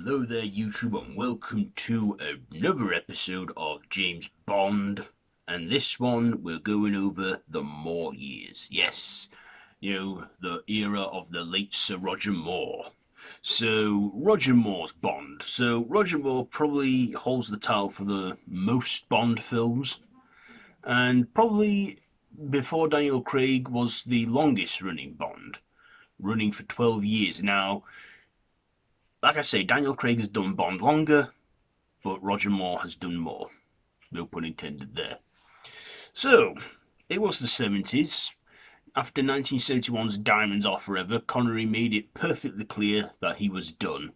Hello there YouTube and welcome to another episode of James Bond, and this one we're going over the Moore years. Yes, the era of the late Sir Roger Moore. So Roger Moore's Bond. So Roger Moore probably holds the title for the most Bond films, and probably before Daniel Craig was the longest running Bond, running for 12 years. Now, like I say, Daniel Craig has done Bond longer, but Roger Moore has done more. No pun intended there. So, it was the 70s. After 1971's Diamonds Are Forever, Connery made it perfectly clear that he was done.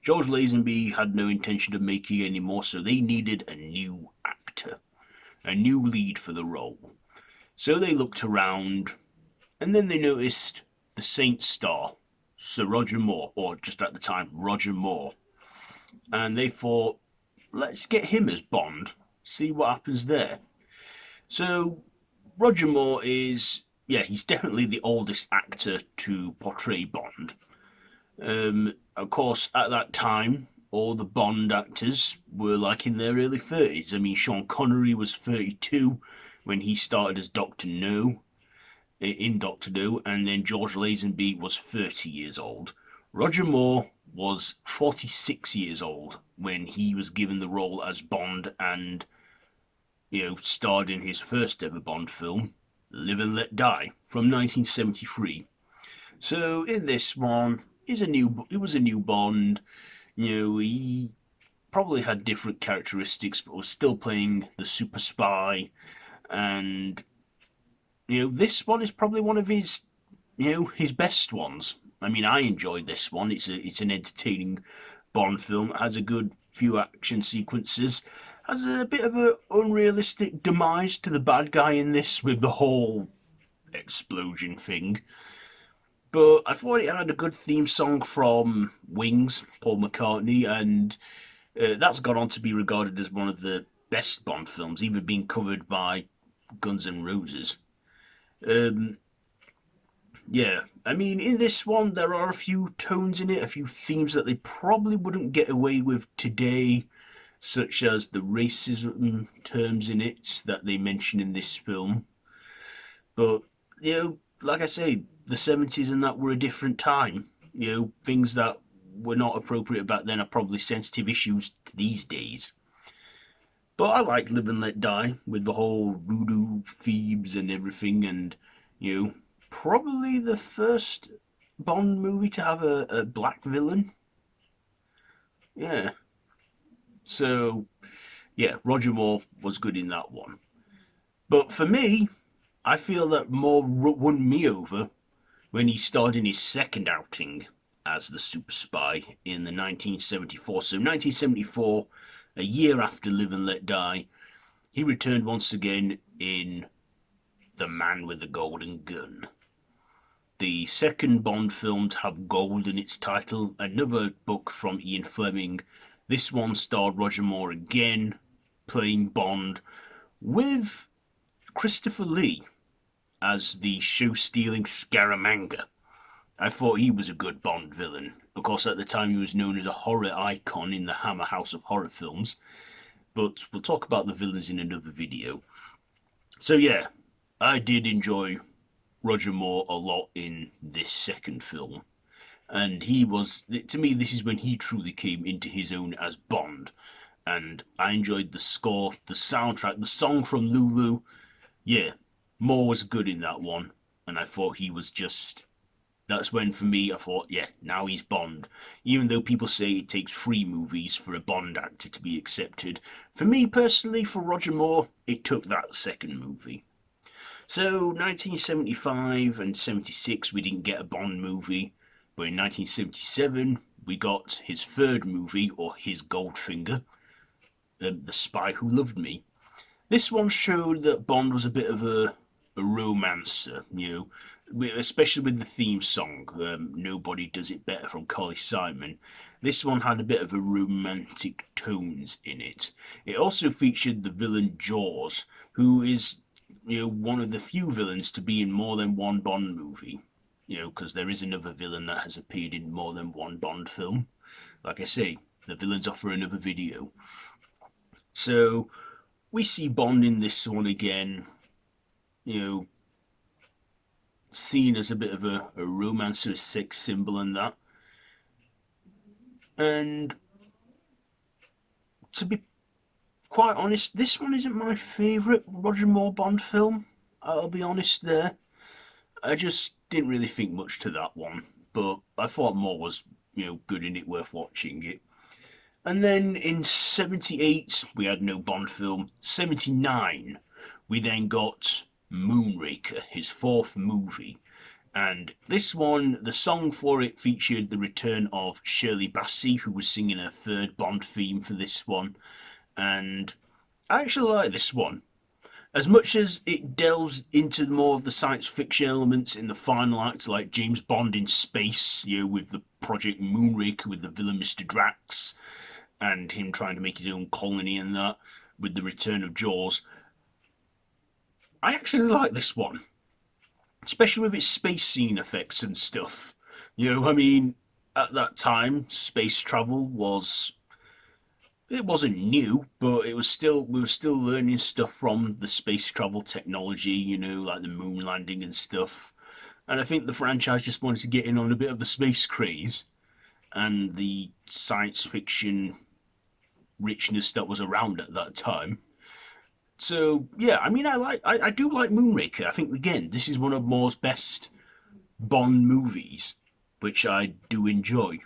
George Lazenby had no intention of making any more, so they needed a new actor, a new lead for the role. So they looked around, and then they noticed the Saint star, Sir Roger Moore, or just at the time, Roger Moore. And they thought, let's get him as Bond, see what happens there. So, Roger Moore is, he's definitely the oldest actor to portray Bond. Of course, at that time, all the Bond actors were like in their early 30s. I mean, Sean Connery was 32 when he started as Dr. No in Doctor No, and then George Lazenby was 30 years old. Roger Moore was 46 years old when he was given the role as Bond and, starred in his first ever Bond film, Live and Let Die, from 1973. So in this one, it was a new Bond. He probably had different characteristics, but was still playing the super spy. And this one is probably one of his best ones. I mean, I enjoyed this one. It's an entertaining Bond film. It has a good few action sequences. Has a bit of an unrealistic demise to the bad guy in this with the whole explosion thing. But I thought it had a good theme song from Wings, Paul McCartney, and that's gone on to be regarded as one of the best Bond films, even being covered by Guns N' Roses. Yeah, I mean, in this one, there are a few tones in it, a few themes that they probably wouldn't get away with today, such as the racism terms in it that they mention in this film. But, like I say, the 70s and that were a different time. Things that were not appropriate back then are probably sensitive issues these days. But I liked Live and Let Die with the whole voodoo thieves and everything, and probably the first Bond movie to have a black villain. Yeah. So, yeah, Roger Moore was good in that one. But for me, I feel that Moore won me over when he starred in his second outing as the super spy in the 1974. So 1974, a year after Live and Let Die, he returned once again in The Man with the Golden Gun. The second Bond film to have gold in its title, another book from Ian Fleming. This one starred Roger Moore again, playing Bond, with Christopher Lee as the show-stealing Scaramanga. I thought he was a good Bond villain. Of course, at the time he was known as a horror icon in the Hammer House of Horror films. But we'll talk about the villains in another video. So yeah, I did enjoy Roger Moore a lot in this second film. And to me, this is when he truly came into his own as Bond. And I enjoyed the score, the soundtrack, the song from Lulu. Yeah, Moore was good in that one. And I thought he was just... That's when, for me, I thought, yeah, now he's Bond. Even though people say it takes 3 movies for a Bond actor to be accepted. For me, personally, for Roger Moore, it took that second movie. So, 1975 and 76, we didn't get a Bond movie. But in 1977, we got his third movie, or his Goldfinger, The Spy Who Loved Me. This one showed that Bond was a bit of a romancer, especially with the theme song, Nobody Does It Better from Carly Simon. This one had a bit of a romantic tones in it. It also featured the villain Jaws, who is, one of the few villains to be in more than one Bond movie. Because there is another villain that has appeared in more than one Bond film. Like I say, The villains offer another video. So we see Bond in this one again, you know, seen as a bit of a romancer, sex symbol and that. And to be quite honest, this one isn't my favourite Roger Moore Bond film. I'll be honest there. I just didn't really think much to that one, but I thought Moore was, good in it, worth watching it. And then in 78, we had no Bond film. 79, we then got Moonraker, his fourth movie. And this one, the song for it featured the return of Shirley Bassey, who was singing her third Bond theme for this one. And I actually like this one. As much as it delves into more of the science fiction elements in the final act, like James Bond in space, with the Project Moonraker with the villain Mr. Drax, and him trying to make his own colony and that, with the return of Jaws, I actually like this one. Especially with its space scene effects and stuff. At that time, space travel was, it wasn't new, but we were still learning stuff from the space travel technology, like the moon landing and stuff. And I think the franchise just wanted to get in on a bit of the space craze and the science fiction richness that was around at that time. So yeah, I do like Moonraker. I think again, this is one of Moore's best Bond movies, which I do enjoy.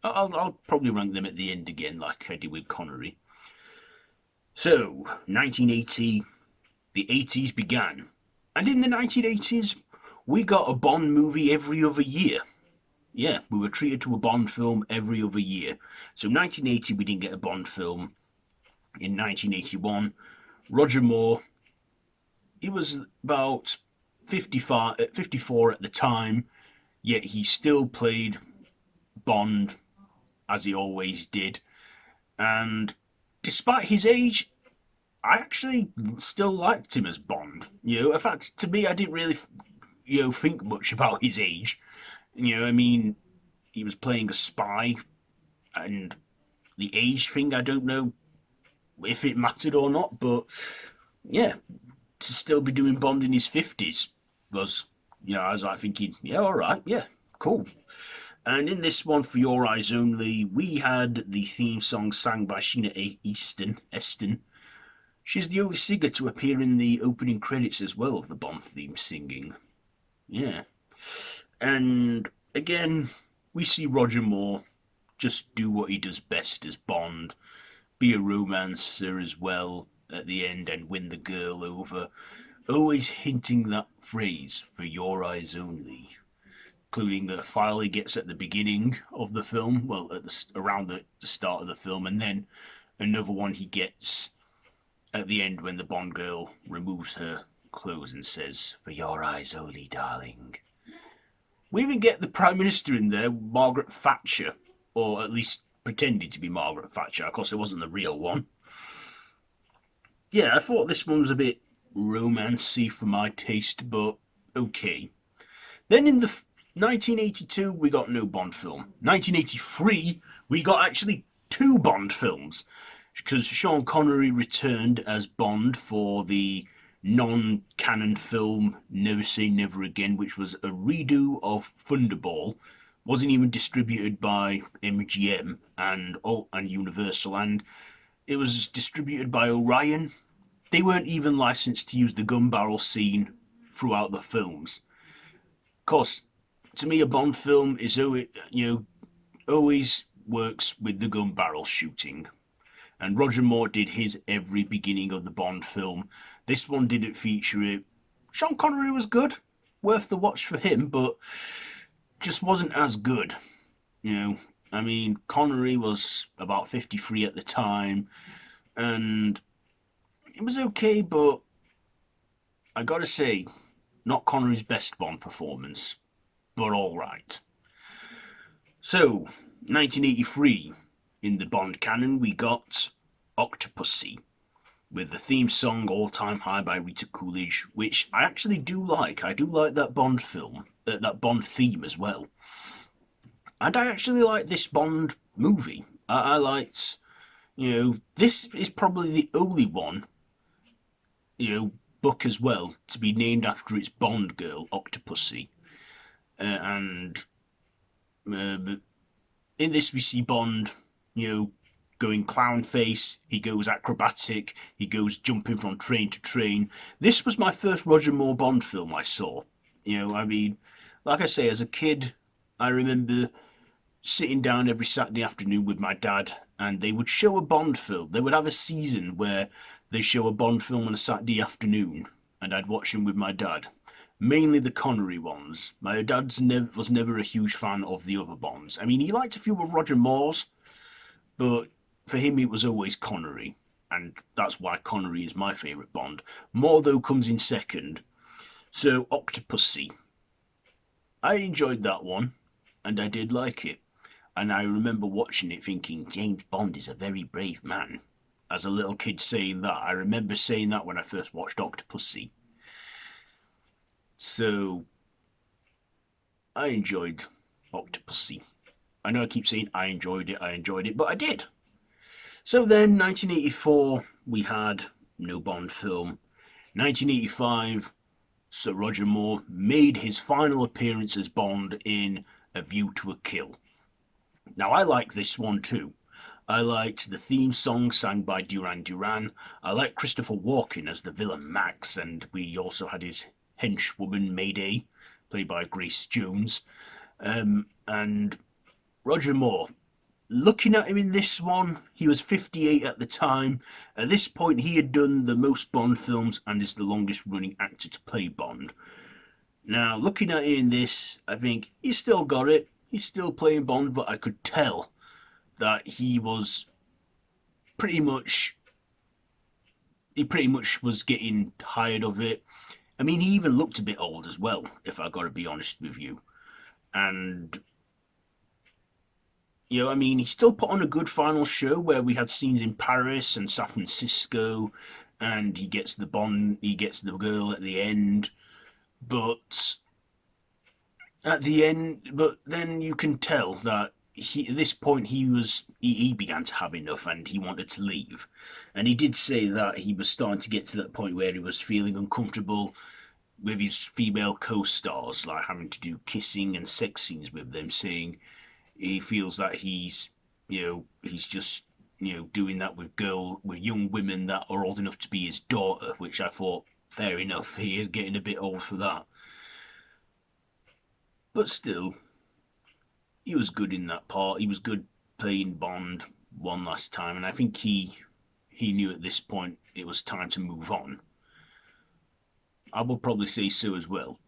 I'll probably rank them at the end again, like I did with Connery. So 1980, the 80s began, and in the 1980s, we got a Bond movie every other year. Yeah, we were treated to a Bond film every other year. So 1980, we didn't get a Bond film. In 1981, Roger Moore, he was about 54 at the time, yet he still played Bond as he always did. And despite his age, I actually still liked him as Bond. In fact, to me, I didn't really, think much about his age. He was playing a spy, and the age thing, I don't know if it mattered or not, but yeah, to still be doing Bond in his 50s was, I was like thinking, yeah, all right, yeah, cool. And in this one, For Your Eyes Only, we had the theme song sang by Sheena Easton. She's the only singer to appear in the opening credits as well of the Bond theme singing. Yeah. And again, we see Roger Moore just do what he does best as Bond, be a romancer as well at the end and win the girl over, always hinting that phrase, for your eyes only, including the file he gets at the beginning of the film, well, around the start of the film, and then another one he gets at the end when the Bond girl removes her clothes and says, for your eyes only, darling. We even get the Prime Minister in there, Margaret Thatcher, or at least pretended to be Margaret Thatcher. Of course, it wasn't the real one. Yeah, I thought this one was a bit romancy for my taste, but okay. Then in the 1982, we got no Bond film. 1983, we got actually two Bond films, because Sean Connery returned as Bond for the non-canon film Never Say Never Again, which was a redo of Thunderball. Wasn't even distributed by MGM and Universal, and it was distributed by Orion. They weren't even licensed to use the gun barrel scene throughout the films. Of course, to me, a Bond film is always works with the gun barrel shooting. And Roger Moore did his every beginning of the Bond film. This one didn't feature it. Sean Connery was good, worth the watch for him, but just wasn't as good. Connery was about 53 at the time, and it was okay, but I gotta say, not Connery's best Bond performance, but alright. So, 1983, in the Bond canon, we got Octopussy, with the theme song All Time High by Rita Coolidge, which I actually do like. I do like that Bond film, that Bond theme as well. And I actually like this Bond movie. I liked, this is probably the only one, book as well, to be named after its Bond girl, Octopussy. And in this, we see Bond, you know, going clown face. He goes acrobatic. He goes jumping from train to train. This was my first Roger Moore Bond film I saw. I mean, like I say, as a kid, I remember sitting down every Saturday afternoon with my dad, and they would show a Bond film. They would have a season where they show a Bond film on a Saturday afternoon, and I'd watch them with my dad. Mainly the Connery ones. My was never a huge fan of the other Bonds. I mean, he liked a few of Roger Moore's, but for him it was always Connery, and that's why Connery is my favourite Bond. Moore, though, comes in second. So, Octopussy. I enjoyed that one, and I did like it. And I remember watching it thinking, James Bond is a very brave man. As a little kid saying that. I remember saying that when I first watched Octopussy. So, I enjoyed Octopussy. I know I keep saying I enjoyed it, but I did. So then, 1984, we had no Bond film. 1985, Sir Roger Moore made his final appearance as Bond in A View to a Kill. Now, I like this one too. I liked the theme song sang by Duran Duran. I liked Christopher Walken as the villain Max, and we also had his henchwoman Mayday, played by Grace Jones. And Roger Moore, looking at him in this one, he was 58 at the time. At this point, he had done the most Bond films and is the longest running actor to play Bond. Now, looking at him in this, I think he's still got it. He's still playing Bond, but I could tell that he pretty much was getting tired of it. I mean, he even looked a bit old as well, if I got to be honest with you. And I mean, he still put on a good final show where we had scenes in Paris and San Francisco, and he gets the girl at the end. But then you can tell that at this point he began to have enough and he wanted to leave. And he did say that he was starting to get to that point where he was feeling uncomfortable with his female co-stars, like having to do kissing and sex scenes with them, saying he feels that he's just doing that with young women that are old enough to be his daughter, which I thought fair enough. He is getting a bit old for that, but still, he was good in that part. He was good playing Bond one last time, and I think he knew at this point it was time to move on. I will probably say so as well.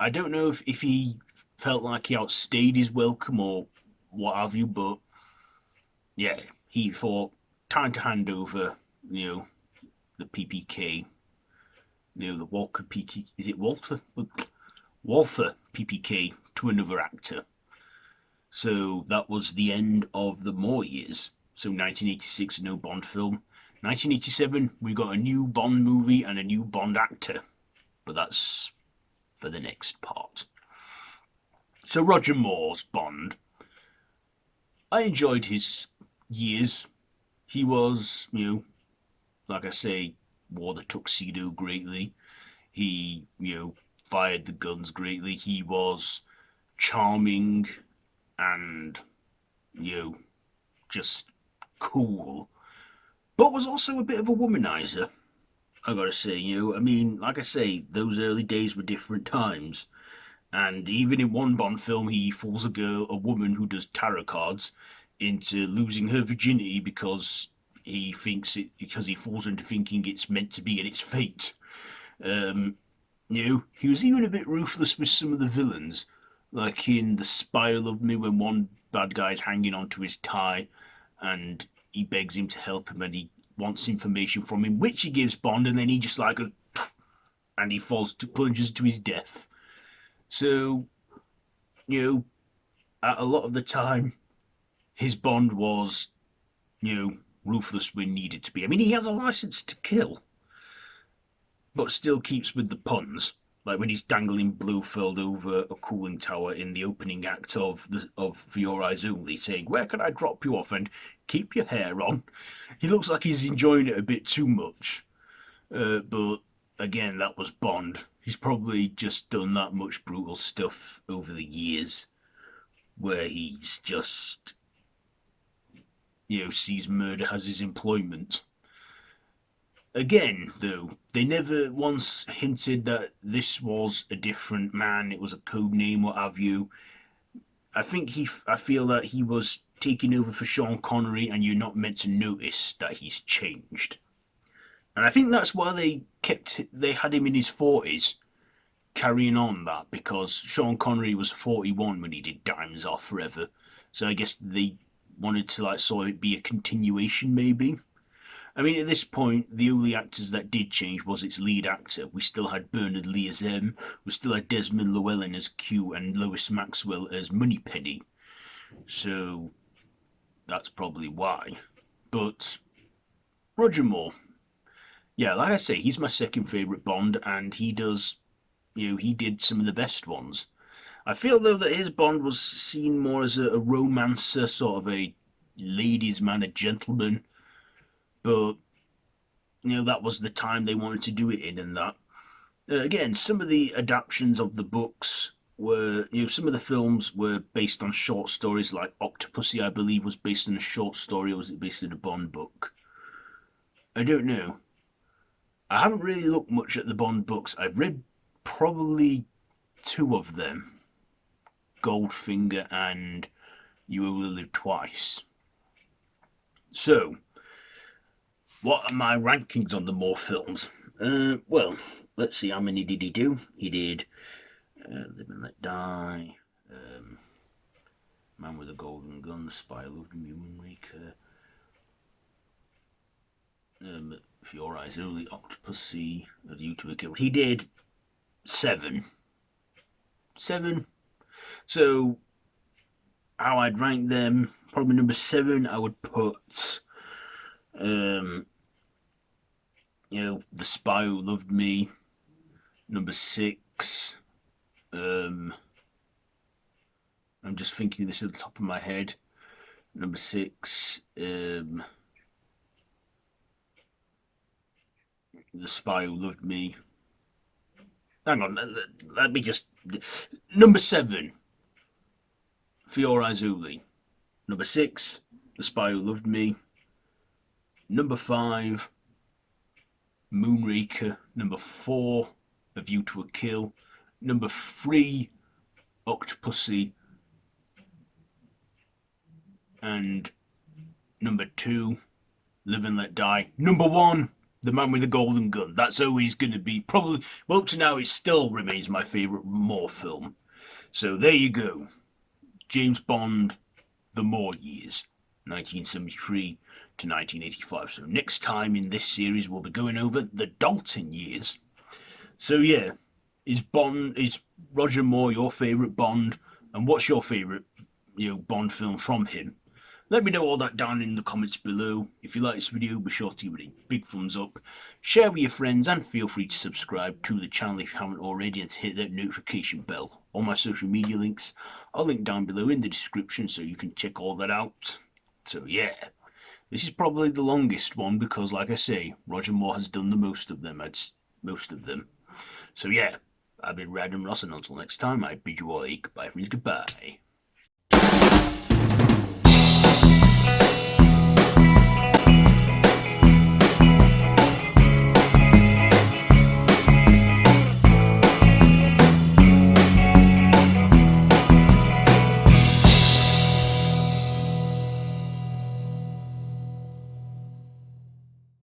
I don't know if he felt like he outstayed his welcome or what have you, but yeah, he thought time to hand over, the PPK, the Walker PPK. Is it Walter? Walther PPK to another actor. So that was the end of the Moore years. So 1986, no Bond film. 1987, we got a new Bond movie and a new Bond actor. But that's for the next part. So Roger Moore's Bond. I enjoyed his years. He was, like I say, wore the tuxedo greatly. He, fired the guns greatly. He was charming and, just cool. But was also a bit of a womanizer, I gotta say. I mean, like I say, those early days were different times. And even in one Bond film, he fools a woman who does tarot cards, into losing her virginity because because he fools her into thinking it's meant to be and it's fate. He was even a bit ruthless with some of the villains, like in The Spy Who Loved Me, when one bad guy's hanging onto his tie, and he begs him to help him, and he wants information from him, which he gives Bond, and then he just and he plunges to his death. So, a lot of the time, his Bond was, ruthless when needed to be. I mean, he has a license to kill, but still keeps with the puns. like when he's dangling Blofeld over a cooling tower in the opening act of For Your Eyes Only, saying, "Where can I drop you off and keep your hair on?" He looks like he's enjoying it a bit too much. But again, that was Bond. He's probably just done that much brutal stuff over the years where he's just, sees murder as his employment. Again, though, they never once hinted that this was a different man, it was a code name, what have you. I feel that he was taking over for Sean Connery, and you're not meant to notice that he's changed. And I think that's why they had him in his 40s, carrying on that, because Sean Connery was 41 when he did Diamonds Are Forever. So I guess they wanted to like sort of be a continuation, maybe. I mean, at this point, the only actors that did change was its lead actor. We still had Bernard Lee as M, we still had Desmond Llewellyn as Q, and Lois Maxwell as Moneypenny. So that's probably why. But Roger Moore, yeah, like I say, he's my second favourite Bond, and he does, he did some of the best ones. I feel though that his Bond was seen more as a romancer, sort of a ladies' man, a gentleman. But that was the time they wanted to do it in, and that. Again, some of the adaptations of the books were, some of the films were based on short stories, like Octopussy, I believe, was based on a short story, or was it based on a Bond book? I don't know. I haven't really looked much at the Bond books. I've read probably two of them, Goldfinger and You Only Live Twice. So, what are my rankings on the Moore films? Well, let's see, how many did he do? He did Live and Let Die, Man with a Golden Gun, The Spy Who Loved Me, Moonwalker, For Your Eyes Only, Octopussy, A View to a Kill. He did 7. 7. So, how I'd rank them, probably number 7, I would put, The Spy Who Loved Me. Number 6, I'm just thinking this at the top of my head. Number 6, The Spy Who Loved Me. Hang on, let me just. Number 7, For Your Eyes Only. Number 6, The Spy Who Loved Me. Number 5, Moonraker. Number 4, A View to a Kill. Number 3, Octopussy. And number 2, Live and Let Die. Number 1, The Man with the Golden Gun. That's always going to be probably, well, to now it still remains my favourite Moore film. So there you go. James Bond, The Moore Years, 1973 to 1985. So next time in this series we'll be going over the Dalton years. So yeah, is Roger Moore your favourite Bond? And what's your favourite, Bond film from him? Let me know all that down in the comments below. If you like this video, be sure to give it a big thumbs up, share with your friends, and feel free to subscribe to the channel if you haven't already, and to hit that notification bell. All my social media links are linked down below in the description, so you can check all that out. So yeah, this is probably the longest one because, like I say, Roger Moore has done the most of them. So yeah, I've been Random Ross, and until next time, I bid you all a goodbye, friends, goodbye.